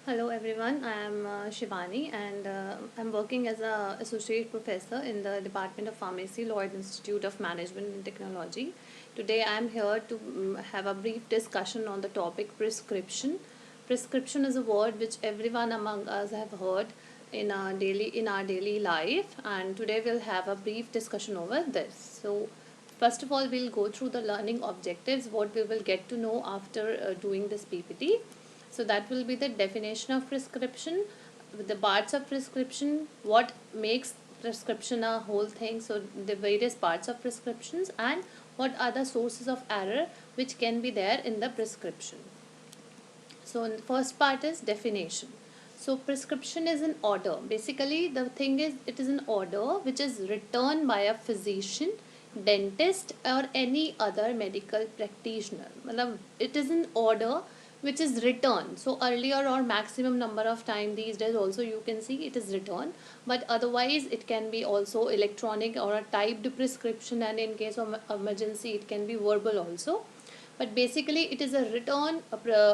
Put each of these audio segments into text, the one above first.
Hello everyone, I am Shivani and I'm working as a associate professor in the Department of Pharmacy, Lloyd Institute of Management and Technology. Today I am here to have a brief discussion on the topic prescription. Prescription is a word which everyone among us have heard in our daily life, and today we'll have a brief discussion over this. So first of all, we'll go through the learning objectives, what we will get to know after doing this PPT. So that will be the definition of prescription, with the parts of prescription, what makes prescription a whole thing, so the various parts of prescriptions, and what are the sources of error which can be there in the prescription. So the first part is definition. So prescription is an order. Basically the thing is, it is an order which is written by a physician, dentist or any other medical practitioner. It is an order which is written. So earlier or maximum number of time these days also you can see it is written, but otherwise it can be also electronic or a typed prescription, and in case of emergency it can be verbal also. But basically it is a written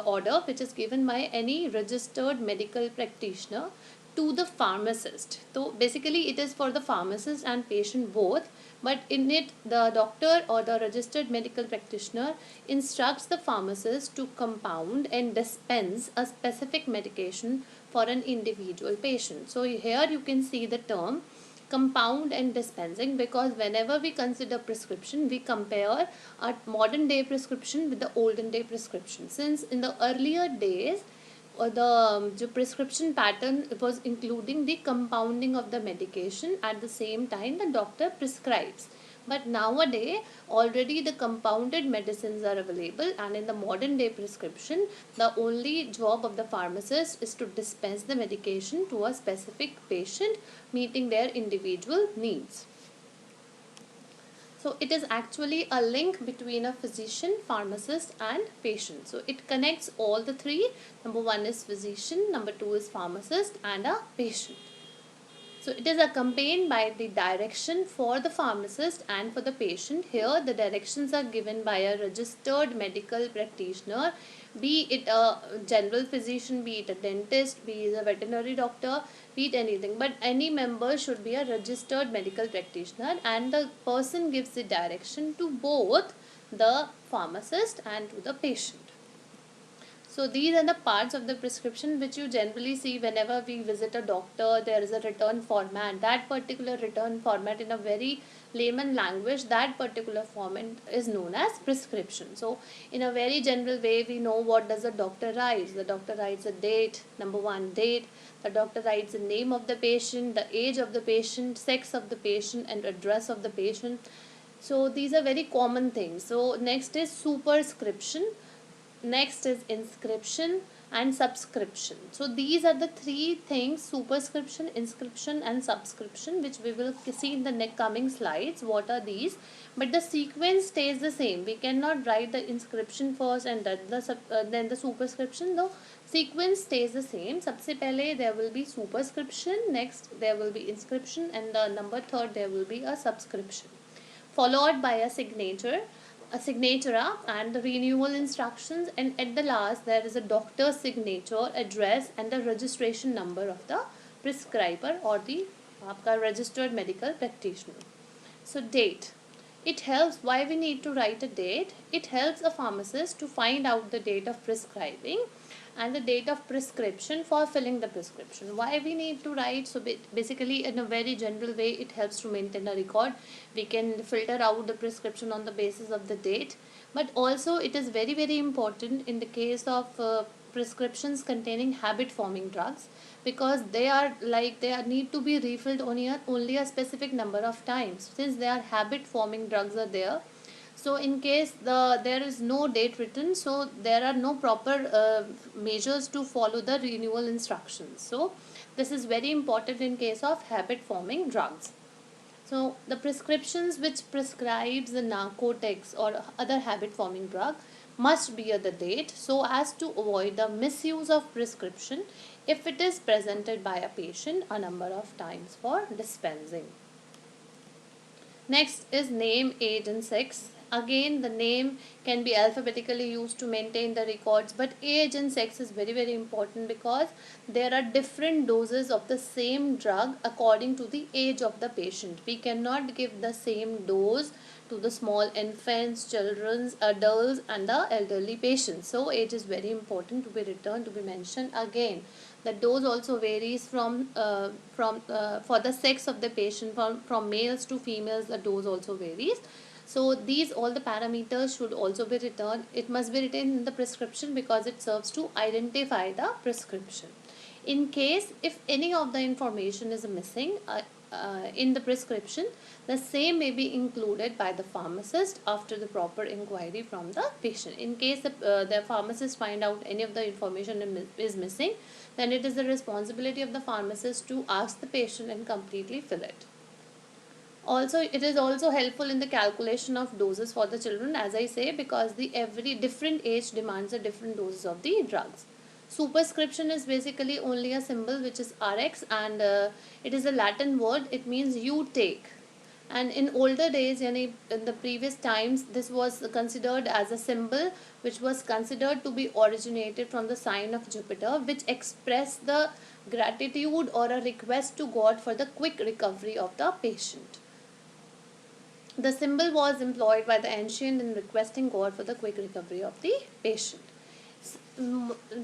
order which is given by any registered medical practitioner to the pharmacist. So basically it is for the pharmacist and patient both, but in it the doctor or the registered medical practitioner instructs the pharmacist to compound and dispense a specific medication for an individual patient. So here you can see the term compound and dispensing, because whenever we consider prescription we compare a modern day prescription with the olden day prescription. Since in the earlier days the prescription pattern, it was including the compounding of the medication at the same time the doctor prescribes, but nowadays already the compounded medicines are available, and in the modern day prescription the only job of the pharmacist is to dispense the medication to a specific patient, meeting their individual needs. So it is actually a link between a physician, pharmacist and patient. So it connects all the three. Number one is physician, number two is pharmacist and a patient. So it is accompanied by the direction for the pharmacist and for the patient. Here the directions are given by a registered medical practitioner, be it a general physician, be it a dentist, be it a veterinary doctor, be it anything. But any member should be a registered medical practitioner, and the person gives the direction to both the pharmacist and to the patient. So these are the parts of the prescription which you generally see whenever we visit a doctor. There is a written format. That particular written format, in a very layman language, that particular format is known as prescription. So in a very general way, we know what does the doctor write. The doctor writes a date, number one date. The doctor writes the name of the patient, the age of the patient, sex of the patient and address of the patient. So these are very common things. So next is superscription. Next is inscription and subscription. So these are the three things: superscription, inscription and subscription, which we will see in the next coming slides. What are these? But the sequence stays the same. We cannot write the inscription first and then the superscription. The sequence stays the same. सबसे पहले there will be superscription, next there will be inscription, and the number third there will be a subscription, followed by a signature, a signatura and the renewal instructions, and at the last there is a doctor's signature, address and the registration number of the prescriber or the आपका registered medical practitioner. So date, it helps. Why we need to write a date? It helps a pharmacist to find out the date of prescribing and the date of prescription for filling the prescription. Why we need to write? So basically in a very general way it helps to maintain a record. We can filter out the prescription on the basis of the date, but also it is very important in the case of prescriptions containing habit forming drugs, because they need to be refilled only a specific number of times, since they are habit forming drugs are there. So in case there is no date written, so there are no proper measures to follow the renewal instructions. So this is very important in case of habit forming drugs. So the prescriptions which prescribes the narcotics or other habit forming drug must bear the date, so as to avoid the misuse of prescription if it is presented by a patient a number of times for dispensing. Next is name, age and sex. Again, the name can be alphabetically used to maintain the records, but age and sex is very very important because there are different doses of the same drug according to the age of the patient. We cannot give the same dose to the small infants, children, adults and the elderly patients. So age is very important to be returned, to be mentioned. Again, the dose also varies for the sex of the patient, from males to females the dose also varies. So these all the parameters should also be returned. It must be written in the prescription because it serves to identify the prescription. In case if any of the information is missing in the prescription, the same may be included by the pharmacist after the proper inquiry from the patient. In case the pharmacist find out any of the information is missing, then it is the responsibility of the pharmacist to ask the patient and completely fill it. Also, it is also helpful in the calculation of doses for the children, as I say, because the every different age demands a different doses of the drugs. Superscription is basically only a symbol which is Rx, and it is a Latin word. It means you take. And in older days, in the previous times, this was considered as a symbol which was considered to be originated from the sign of Jupiter, which expressed the gratitude or a request to God for the quick recovery of the patient. The symbol was employed by the ancient in requesting God for the quick recovery of the patient.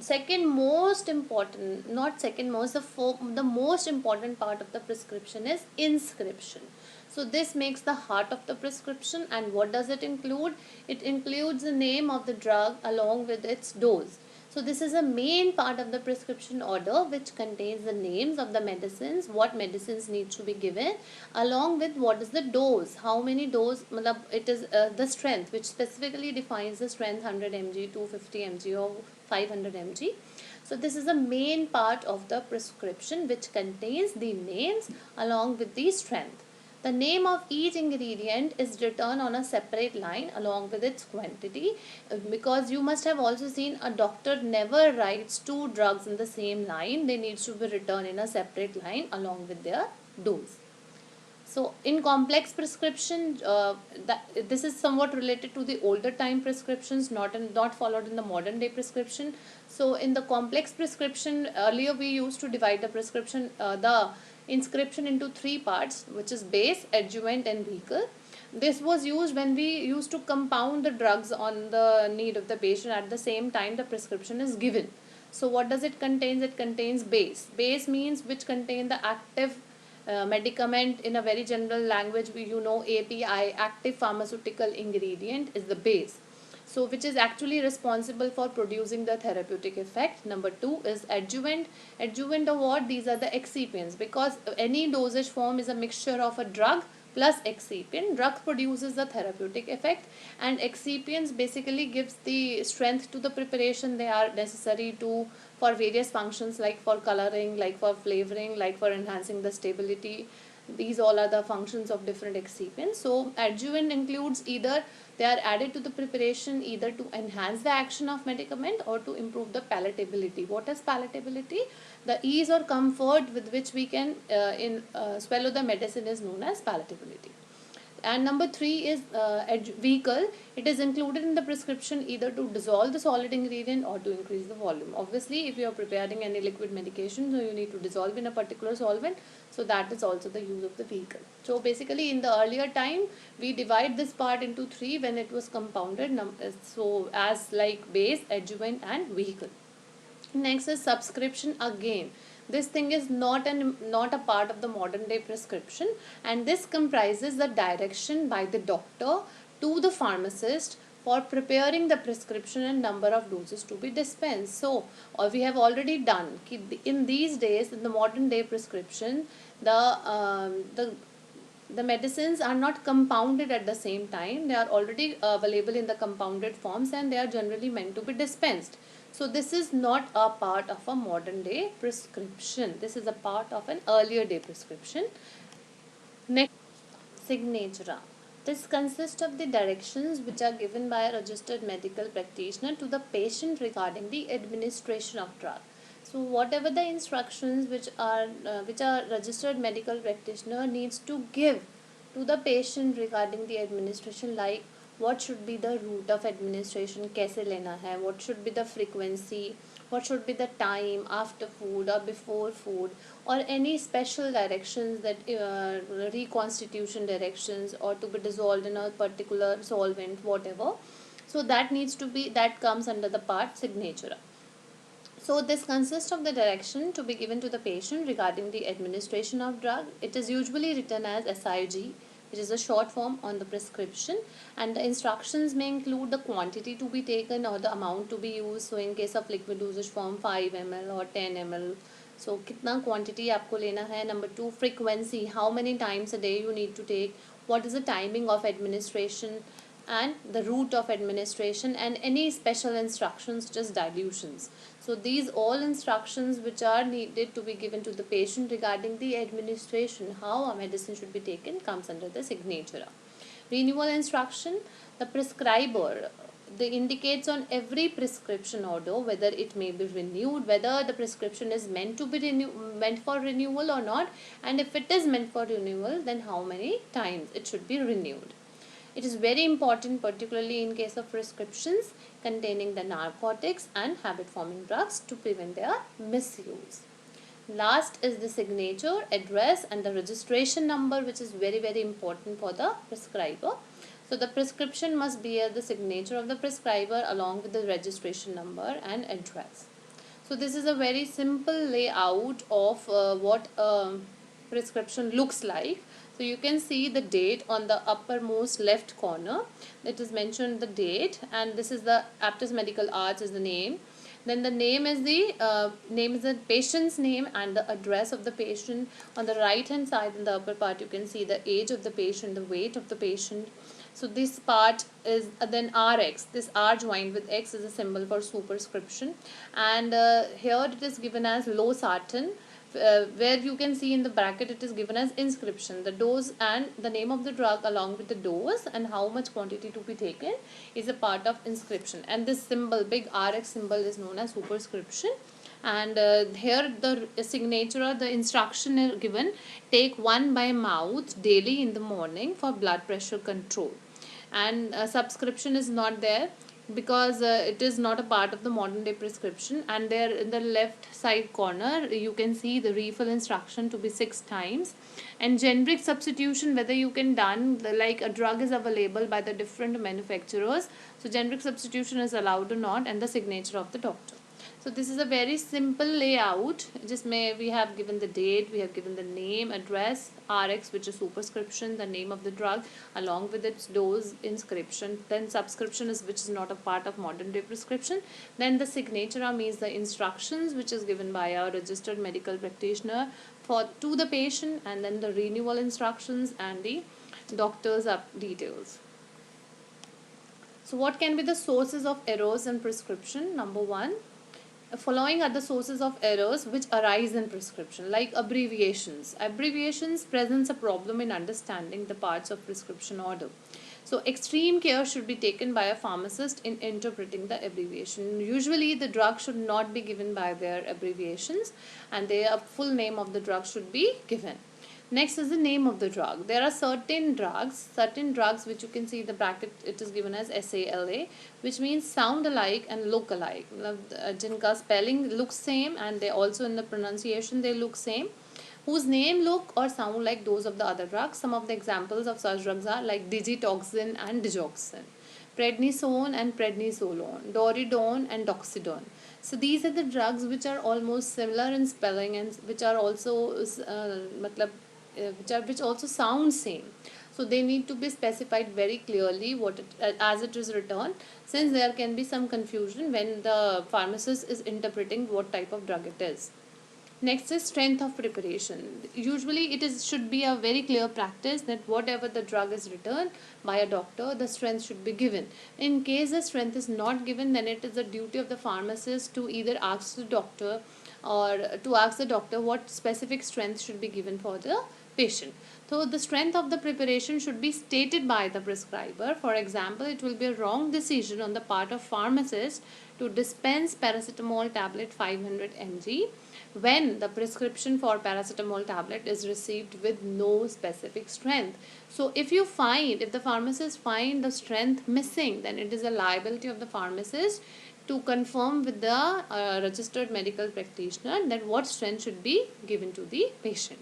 Second most important, not second most, the most important part of the prescription is inscription. So this makes the heart of the prescription. And what does it include? It includes the name of the drug along with its dose. So this is a main part of the prescription order, which contains the names of the medicines, what medicines need to be given, along with what is the dose, how many dose, it is the strength, which specifically defines the strength, 100 mg, 250 mg or 500 mg. So this is the main part of the prescription, which contains the names along with the strength. The name of each ingredient is written on a separate line along with its quantity, because you must have also seen a doctor never writes two drugs in the same line. They need to be written in a separate line along with their dose. So in complex prescription, this is somewhat related to the older time prescriptions, not followed in the modern day prescription. So in the complex prescription, earlier we used to divide the prescription, the inscription into three parts, which is base, adjuvant and vehicle. This was used when we used to compound the drugs on the need of the patient at the same time the prescription is given. So what does it contain? It contains base. Base means which contain the active medicament. In a very general language, API, active pharmaceutical ingredient, is the base. So which is actually responsible for producing the therapeutic effect. Number two is adjuvant. Adjuvant of what? These are the excipients, because any dosage form is a mixture of a drug plus excipient. Drug produces the therapeutic effect, and excipients basically gives the strength to the preparation. They are necessary to for various functions, like for coloring, like for flavoring, like for enhancing the stability. These all are the functions of different excipients. So adjuvant includes either they are added to the preparation either to enhance the action of medicament or to improve the palatability. What is palatability? The ease or comfort with which we can swallow the medicine is known as palatability. And number three is vehicle. It is included in the prescription either to dissolve the solid ingredient or to increase the volume. Obviously, if you are preparing any liquid medication, so you need to dissolve in a particular solvent. So that is also the use of the vehicle. So basically, in the earlier time, we divide this part into three when it was compounded. So as like base, adjuvant and vehicle. Next is subscription. Again, this thing is not a part of the modern day prescription, and this comprises the direction by the doctor to the pharmacist for preparing the prescription and number of doses to be dispensed. So we have already done in these days, in the modern day prescription, the medicines are not compounded at the same time. They are already available in the compounded forms, and they are generally meant to be dispensed. So this is not a part of a modern day prescription. This is a part of an earlier day prescription. Next, signature. This consists of the directions which are given by a registered medical practitioner to the patient regarding the administration of drug. So whatever the instructions which are registered medical practitioner needs to give to the patient regarding the administration, like what should be the route of administration, कैसे लेना है, what should be the frequency, what should be the time after food or before food, or any special directions that reconstitution directions or to be dissolved in a particular solvent, whatever. So that needs to be, that comes under the part signature. So this consists of the direction to be given to the patient regarding the administration of drug. It is usually written as SIG, which is a short form on the prescription, and the instructions may include the quantity to be taken or the amount to be used. So in case of liquid dosage form 5 ml or 10 ml. So कितना quantity आपको लेना है. Number 2, frequency, how many times a day you need to take, what is the timing of administration, and the route of administration, and any special instructions such as dilutions. So these all instructions which are needed to be given to the patient regarding the administration, how a medicine should be taken, comes under the signature. Renewal instruction, the prescriber, they indicates on every prescription order whether it may be renewed, whether the prescription is meant to be meant for renewal or not, and if it is meant for renewal, then how many times it should be renewed. It is very important, particularly in case of prescriptions containing the narcotics and habit-forming drugs, to prevent their misuse. Last is the signature, address, and the registration number, which is very, very important for the prescriber. So the prescription must bear the signature of the prescriber along with the registration number and address. So this is a very simple layout of what a prescription looks like. So you can see the date on the uppermost left corner. It is mentioned the date, and this is the Aptus Medical Arts is the name. Then the name is the patient's name and the address of the patient. On the right hand side in the upper part you can see the age of the patient, the weight of the patient. So this part is then RX. This R joined with X is a symbol for superscription, and here it is given as losartan. Where you can see in the bracket it is given as inscription. The dose and the name of the drug along with the dose and how much quantity to be taken is a part of inscription. And this symbol, big RX symbol, is known as superscription. And here the signature or the instruction is given: take one by mouth daily in the morning for blood pressure control. And subscription is not there because it is not a part of the modern day prescription. And there in the left side corner you can see the refill instruction to be 6 times. And generic substitution, whether you can done like a drug is available by the different manufacturers, so generic substitution is allowed or not, and the signature of the doctor. So this is a very simple layout. Just we have given the date, we have given the name, address, RX, which is superscription, the name of the drug along with its dose, inscription. Then subscription is which is not a part of modern day prescription. Then the signature means the instructions which is given by a registered medical practitioner to the patient, and then the renewal instructions and the doctor's details. So what can be the sources of errors in prescription? Number 1, following are the sources of errors which arise in prescription, like abbreviations. Abbreviations presents a problem in understanding the parts of prescription order. So extreme care should be taken by a pharmacist in interpreting the abbreviation. Usually the drug should not be given by their abbreviations, and their full name of the drug should be given. Next is the name of the drug. There are certain drugs which you can see the bracket, it is given as SALA, which means sound alike and look alike. Jinka spelling looks same, and they also in the pronunciation they look same, whose name look or sound like those of the other drugs. Some of the examples of such drugs are like digitoxin and digoxin, prednisone and prednisolone, doridone and doxydone. So these are the drugs which are almost similar in spelling and which are also which also sound same. So they need to be specified very clearly what as it is written, since there can be some confusion when the pharmacist is interpreting what type of drug it is. Next is strength of preparation. Usually should be a very clear practice that whatever the drug is written by a doctor, the strength should be given. In case the strength is not given, then it is the duty of the pharmacist to either ask the doctor what specific strength should be given for the patient. So the strength of the preparation should be stated by the prescriber. For example, it will be a wrong decision on the part of pharmacist to dispense paracetamol tablet 500 mg when the prescription for paracetamol tablet is received with no specific strength. So if the pharmacist find the strength missing, then it is a liability of the pharmacist to confirm with the registered medical practitioner that what strength should be given to the patient.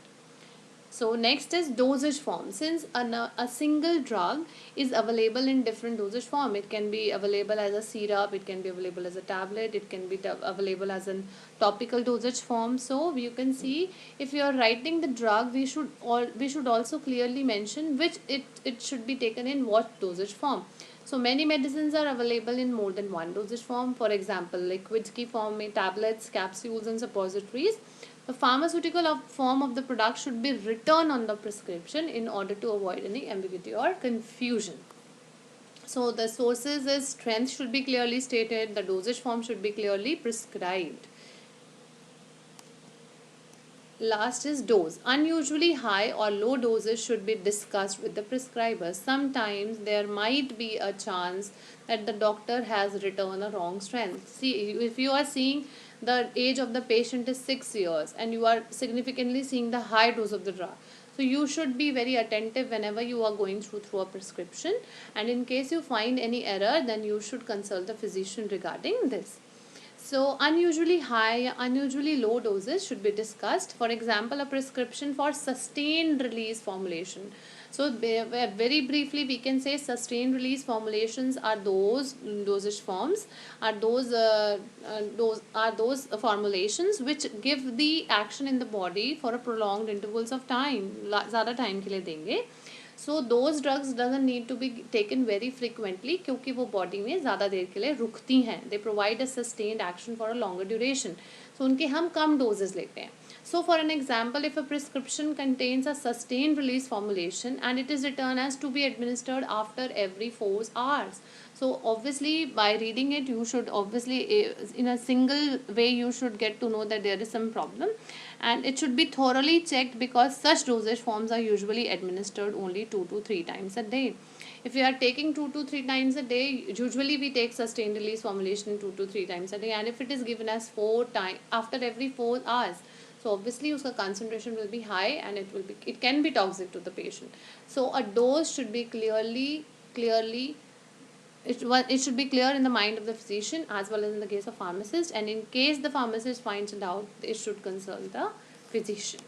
So next is dosage form. Since a single drug is available in different dosage form, it can be available as a syrup, it can be available as a tablet, it can be available as a topical dosage form. So you can see, if you are writing the drug, we should also clearly mention which it should be taken in what dosage form. So many medicines are available in more than one dosage form. For example, liquids की form में tablets, capsules and suppositories. The pharmaceutical form of the product should be written on the prescription in order to avoid any ambiguity or confusion. So the sources is strength should be clearly stated, the dosage form should be clearly prescribed. Last is dose. Unusually high or low doses should be discussed with the prescriber. Sometimes there might be a chance that the doctor has written a wrong strength. See, if you are seeing the age of the patient is 6 years and you are significantly seeing the high dose of the drug, so you should be very attentive whenever you are going through a prescription, and in case you find any error, then you should consult the physician regarding this. So unusually high, unusually low doses should be discussed. For example, a prescription for sustained release formulation. So very briefly we can say sustained release formulations are those dosage forms, are those formulations which give the action in the body for a prolonged intervals of time. ज़्यादा time के लिए देंगे. So those drugs doesn't need to be taken very frequently क्योंकि वो body में ज़्यादा देर के लिए रुकती हैं. They provide a sustained action for a longer duration. So उनके हम कम doses लेते हैं. So for an example, if a prescription contains a sustained release formulation and it is written as to be administered after every 4 hours. So obviously by reading it, you should obviously in a single way you should get to know that there is some problem, and it should be thoroughly checked because such dosage forms are usually administered only 2 to 3 times a day. If you are taking 2 to 3 times a day, usually we take sustained release formulation 2 to 3 times a day, and if it is given as 4 times after every 4 hours, so obviously uska concentration will be high and it can be toxic to the patient. So a dose should be it should be clear in the mind of the physician as well as in the case of pharmacist, and in case the pharmacist finds it out, they should consult the physician.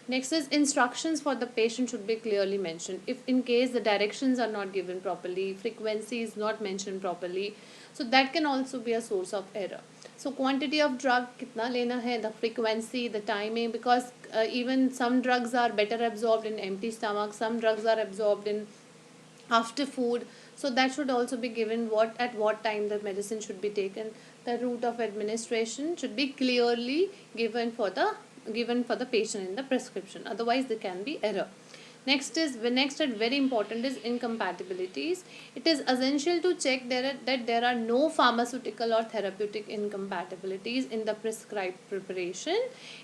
Next is instructions for the patient should be clearly mentioned. If in case the directions are not given properly, frequency is not mentioned properly, so that can also be a source of error. So quantity of drug kitna lena hai, the frequency, the timing, because even some drugs are better absorbed in empty stomach, some drugs are absorbed in after food, so that should also be given, at what time the medicine should be taken. The route of administration should be clearly given for the patient in the prescription, otherwise there can be error. Next and very important is incompatibilities. It is essential to check that there are no pharmaceutical or therapeutic incompatibilities in the prescribed preparation.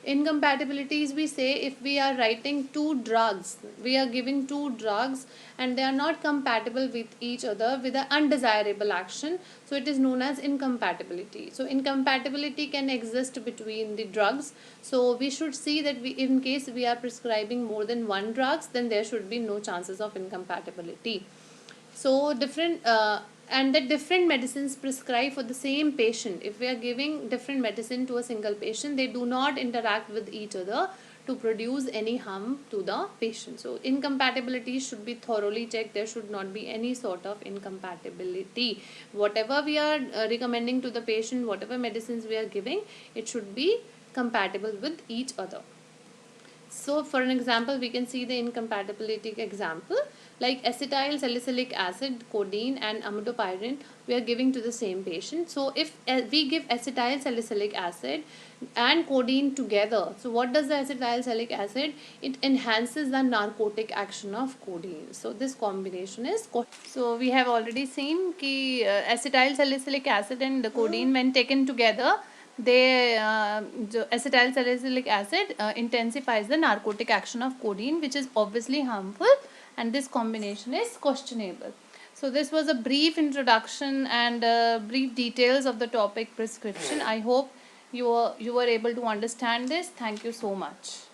Incompatibilities, we say if we are writing two drugs, we are giving two drugs and they are not compatible with each other with an undesirable action, so it is known as incompatibility. So incompatibility can exist between the drugs. So we should see that in case we are prescribing more than one drugs, then there should be no chances of incompatibility. So different medicines prescribed for the same patient. If we are giving different medicine to a single patient, they do not interact with each other to produce any harm to the patient. So incompatibility should be thoroughly checked. There should not be any sort of incompatibility. Whatever we are recommending to the patient, whatever medicines we are giving, it should be compatible with each other. So for an example, we can see the incompatibility example, like acetyl salicylic acid, codeine and amidopirin we are giving to the same patient. So if we give acetyl salicylic acid and codeine together, so what does the acetyl salicylic acid? It enhances the narcotic action of codeine. So this combination is, so we have already seen ki acetyl salicylic acid and the codeine when taken together, they acetyl salicylic acid intensifies the narcotic action of codeine, which is obviously harmful, and this combination is questionable. So this was a brief introduction and brief details of the topic prescription. I hope you were able to understand this. Thank you so much.